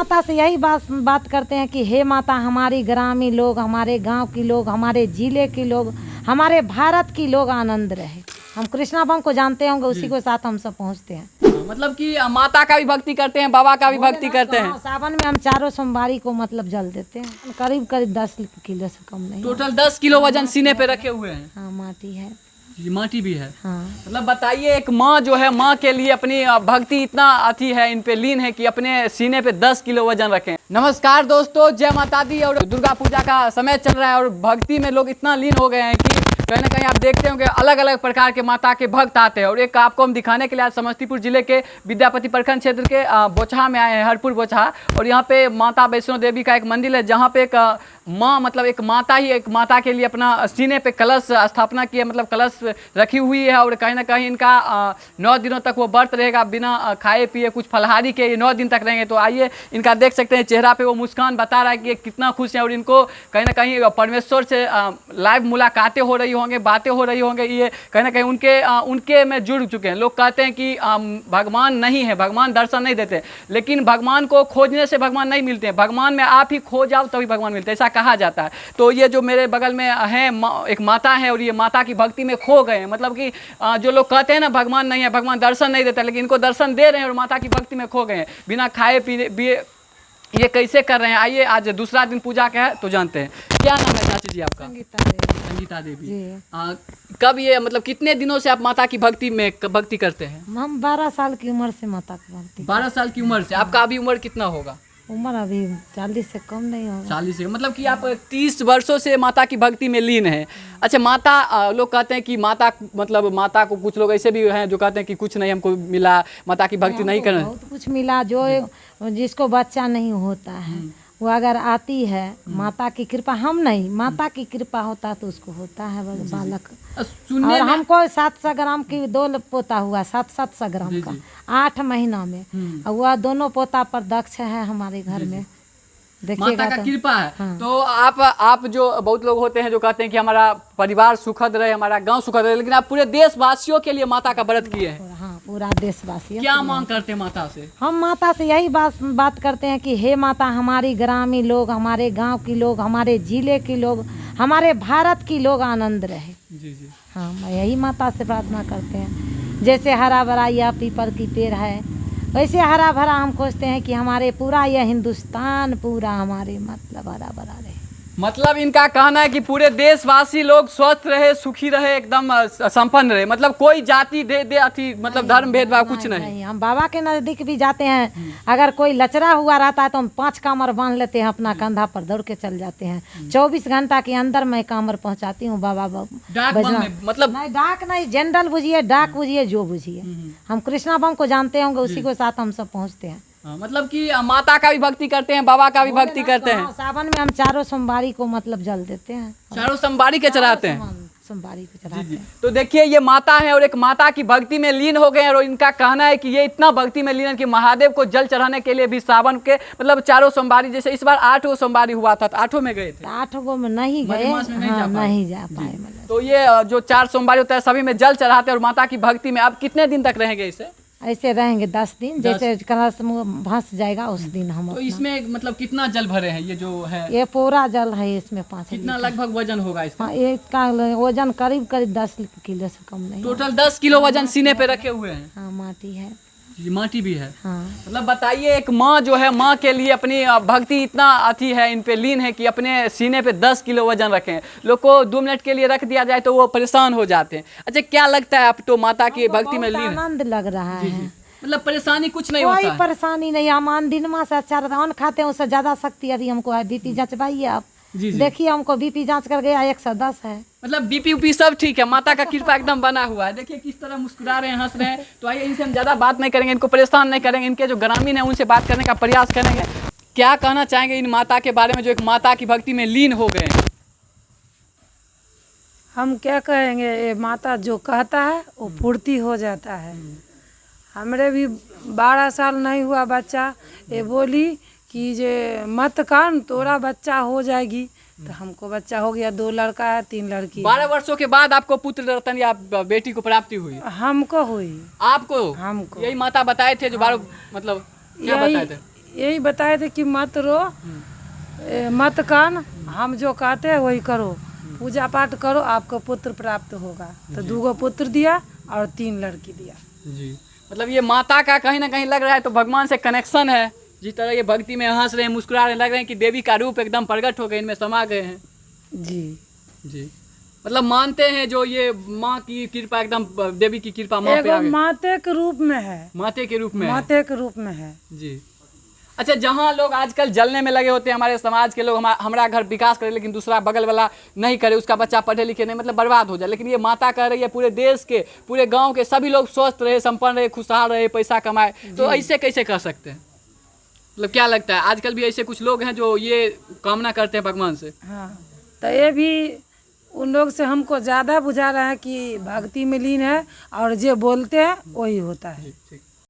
माता से यही बात करते हैं कि हे माता, हमारी ग्रामीण लोग, हमारे गांव के लोग, हमारे जिले के लोग, हमारे भारत की लोग आनंद रहे। हम कृष्णा बम को जानते होंगे, उसी के साथ हम सब पहुंचते हैं। मतलब कि माता का भी भक्ति करते हैं, बाबा का भी भक्ति करते हैं। सावन में हम चारों सोमवारी को मतलब जल देते हैं। करीब 10 किलो से कम नहीं। टोटल 10 किलो वजन सीने पे रखे हुए हैं। हाँ, माटी है। ये माटी भी है। हाँ। मतलब बताइए, एक माँ जो है, माँ के लिए अपनी भक्ति इतना अति है, इन पे लीन है कि अपने सीने पे 10 किलो वजन रखें। नमस्कार दोस्तों, जय माता दी। और दुर्गा पूजा का समय चल रहा है और भक्ति में लोग इतना लीन हो गए हैं कि कहीं ना कहीं आप देखते होंगे अलग अलग प्रकार के माता के भक्त आते हैं। और एक आपको हम दिखाने के लिए आज समस्तीपुर जिले के विद्यापति प्रखंड क्षेत्र के बोचहा में आए हैं, हरपुर बोचहा। और यहाँ पे माता वैष्णो देवी का एक मंदिर है, जहाँ पे एक माँ, मतलब एक माता ही एक माता के लिए अपना सीने पे कलश स्थापना की है, मतलब कलश रखी हुई है। और कहीं ना कहीं इनका 9 दिनों तक वो व्रत रहेगा, बिना खाए पिए कुछ फलहारी के ये 9 दिन तक रहेंगे। तो आइए, इनका देख सकते हैं चेहरा पे वो मुस्कान बता रहा है कि ये कितना खुश है। और इनको कहीं ना कहीं परमेश्वर से लाइव मुलाकातें हो रही होंगे, बातें हो रही होंगे। ये कहीं ना कहीं उनके में जुड़ चुके हैं। लोग कहते हैं कि भगवान नहीं है, भगवान दर्शन नहीं देते, लेकिन भगवान को खोजने से भगवान नहीं मिलते हैं। भगवान में आप ही खो जाओ तभी भगवान मिलते हैं, ऐसा कहा जाता है। तो ये जो मेरे बगल में है एक माता है, और ये माता की भक्ति में खो गए हैं। मतलब कि जो लोग कहते हैं ना भगवान नहीं है, भगवान दर्शन नहीं देता, लेकिन इनको दर्शन दे रहे हैं और माता की भक्ति में खो गए हैं। बिना खाए पिए ये कैसे कर रहे हैं? आइए, आज दूसरा दिन पूजा का है तो जानते हैं। क्या नाम है चाची जी आपका? संगीता देवी। कब ये, मतलब कितने दिनों से आप माता की भक्ति करते हैं? हम 12 साल की उम्र से माता की भक्ति। 12 साल की उम्र से। आपका अभी उम्र कितना होगा? उम्र अभी 40 से कम नहीं होगा। 40 से, मतलब कि आप 30 वर्षों से माता की भक्ति में लीन है। अच्छा, माता, लोग कहते हैं कि माता, मतलब माता को कुछ लोग ऐसे भी हैं जो कहते हैं कि कुछ नहीं हमको मिला, माता की भक्ति नहीं करना। बहुत कुछ मिला। जो जिसको बच्चा नहीं होता है वो अगर आती है, माता की कृपा, हम नहीं, माता की कृपा होता है तो उसको होता है बालक। और हमको 700 ग्राम की 2 पोता हुआ, 700 ग्राम का 8 महीना में। और वह दोनों पोता पर दक्ष है हमारे घर में। माता का कृपा है। हाँ। तो आप जो बहुत लोग होते हैं जो कहते हैं कि हमारा परिवार सुखद रहे, हमारा गांव सुखद रहे, लेकिन आप पूरे देशवासियों के लिए माता का व्रत किए हैं। हाँ, पूरा देशवासी। क्या मांग करते हैं माता से? हम माता से यही बात करते हैं कि हे माता, हमारी ग्रामीण लोग, हमारे गांव के लोग, हमारे जिले के लोग, हमारे भारत की लोग आनंद रहे। जी जी। हाँ, यही माता से प्रार्थना करते हैं। जैसे हरा भरा यह पीपल की पेड़ है, वैसे हरा भरा हम खोजते हैं कि हमारे पूरा यह हिंदुस्तान पूरा हमारे मतलब हरा भरा रहे। मतलब इनका कहना है कि पूरे देशवासी लोग स्वस्थ रहे, सुखी रहे, एकदम संपन्न रहे। मतलब कोई जाति दे अति, मतलब धर्म भेदभाव कुछ नहीं। हम बाबा के नजदीक भी जाते हैं, अगर कोई लचरा हुआ रहता है तो हम 5 कामर बांध लेते हैं, अपना कंधा पर दौड़ के चल जाते हैं। 24 घंटा के अंदर मैं कामर पहुंचाती हूँ बाबा। मतलब नहीं, डाक नहीं, जनरल बुझिए, डाक बुझिए, जो बुझिए, हम कृष्णा बम को जानते होंगे, उसी के साथ हम सब पहुँचते हैं। मतलब कि माता का भी भक्ति करते हैं, बाबा का भी भक्ति करते हैं। सावन में हम चारों सोमवारी को मतलब जल देते हैं। चारों सोमवारी के चढ़ाते हैं। सोमवारी को चढ़ाते हैं। तो देखिए, ये माता है और एक माता की भक्ति में लीन हो गए हैं। और इनका कहना है कि ये इतना भक्ति में लीन है कि महादेव को जल चढ़ाने के लिए भी सावन के, मतलब चारों सोमवारी, जैसे इस बार 8 सोमवारी हुआ था, 8 में गए थे। 8 में नहीं गए, नहीं जा पाए। तो ये जो 4 सोमवारी होता है सभी में जल चढ़ाते हैं और माता की भक्ति में। आप कितने दिन तक रहेंगे इसे? ऐसे रहेंगे 10 दिन, जैसे कलश भस जाएगा उस दिन हम। तो इसमें मतलब कितना जल भरे हैं ये जो है? ये पूरा जल है, इसमें 5 कितना लगभग वजन होगा इसका? इसका वजन करीब 10 किलो से कम नहीं। टोटल 10 किलो वजन सीने पे रखे हुए हैं। हाँ, माटी है। माटी भी है। हाँ। मतलब बताइए, एक माँ जो है, माँ के लिए अपनी भक्ति इतना अति है, इन पे लीन है कि अपने सीने पे 10 किलो वजन रखें। लोग को 2 मिनट के लिए रख दिया जाए तो वो परेशान हो जाते हैं। अच्छा, क्या लगता है आप तो माता की भक्ति में लीन? आनंद लग रहा है। मतलब परेशानी कुछ नहीं होता है? कोई परेशानी नहीं। हम दिन माह से अच्छा रहता है, अन्न खाते हैं, उससे ज्यादा शक्ति अभी हमको है। बीपी जांचवाइए आप, देखिए हमको बीपी जांच कर गया 110 है। मतलब बीपी उपी सब ठीक है, माता का कृपा एकदम बना हुआ है। देखिए किस तरह मुस्कुरा रहे हैं, हंस रहे हैं। तो आइए, इनसे हम ज़्यादा बात नहीं करेंगे, इनको परेशान नहीं करेंगे। इनके जो ग्रामीण है उनसे बात करने का प्रयास करेंगे। क्या कहना चाहेंगे इन माता के बारे में जो एक माता की भक्ति में लीन हो गए? हम क्या कहेंगे, ये माता जो कहता है वो पूर्ति हो जाता है। हमरे भी 12 साल नहीं हुआ बच्चा, ये बोली कि जे मत कान, तोरा बच्चा हो जाएगी। तो हमको बच्चा हो गया, 2 लड़का है, 3 लड़की। 12 वर्षों के बाद आपको पुत्र रतन या बेटी को प्राप्ति हुई? हमको हुई। आपको? हमको यही माता बताए थे जो 12, मतलब क्या बताए थे? यही बताए थे कि मत रो, मत कान, हम जो कहते हैं वही करो, पूजा पाठ करो, आपको पुत्र प्राप्त होगा। तो 2 पुत्र दिया और 3 लड़की दिया। जी, मतलब ये माता का कहीं ना कहीं लग रहा है तो भगवान से कनेक्शन है। जिस तरह ये भक्ति में हंस रहे हैं, मुस्कुरा रहे हैं, लग रहे हैं कि देवी का रूप एकदम प्रकट हो गए, इनमें समा गए हैं। जी जी, मतलब मानते हैं जो ये माँ की कृपा, एकदम देवी की कृपा माँ पे एगो आ गई। माते के रूप में है, माते के रूप में है। माते के रूप में है। जी। अच्छा, जहाँ लोग आजकल जलने में लगे होते हैं, हमारे समाज के लोग, हमारा घर विकास करे लेकिन दूसरा बगल वाला नहीं करे, उसका बच्चा पढ़े लिखे नहीं, मतलब बर्बाद हो जाए, लेकिन ये माता कह रही है पूरे देश के, पूरे गांव के सभी लोग स्वस्थ रहे, संपन्न रहे, खुशहाल रहे, पैसा कमाए, तो ऐसे कैसे कर सकते हैं? मतलब क्या लगता है आजकल भी ऐसे कुछ लोग हैं जो ये कामना करते हैं भगवान से? हाँ, तो ये भी उन लोग से हमको ज़्यादा बुझा रहा है कि भक्ति में लीन है और जो बोलते हैं वही होता है। ठीक।